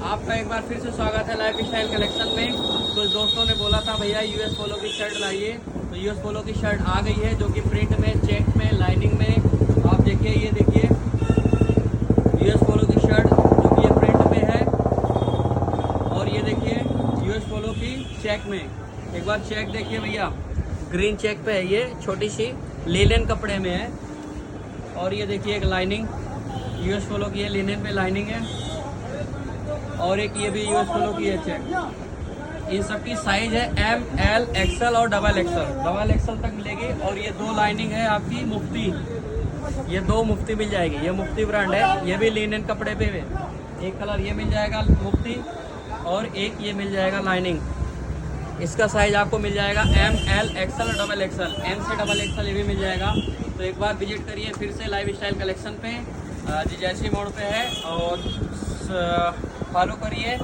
आपका एक बार फिर से स्वागत है लाइफ स्टाइल कलेक्शन में। कुछ दोस्तों ने बोला था भैया यूएस पोलो की शर्ट लाइए, तो यूएस पोलो की शर्ट आ गई है जो कि प्रिंट में, चेक में, लाइनिंग में। आप देखिए, ये देखिए यूएस पोलो की शर्ट जो कि ये प्रिंट में है, और ये देखिए यूएस पोलो की चेक में। एक बार चेक देखिए भैया, ग्रीन चेक पे है, ये छोटी सी लिनन कपड़े में है। और ये देखिए एक लाइनिंग यूएस पोलो की है, लिनन पे लाइनिंग है। और एक ये भी यूएस पोलो की है चेक। इन सबकी साइज है एम, एल, एक्सएल और डबल एक्सएल। डबल एक्सएल तक मिलेगी। और ये दो लाइनिंग है आपकी मुफ्ती, ये दो मुफ्ती मिल जाएगी। ये मुफ्ती ब्रांड है, ये भी लिनन कपड़े पे है। एक कलर ये मिल जाएगा मुफ्ती, और एक ये मिल जाएगा लाइनिंग। इसका साइज आपको मिल जाएगा एम, एल, एक्सएल और डबल एक्सएल। एम से डबल एक्सएल ये भी मिल जाएगा। तो एक बार विजिट करिए फिर से लाइफ स्टाइल कलेक्शन पे, जी जैसी मोड़ पे है, और फॉलो करिए।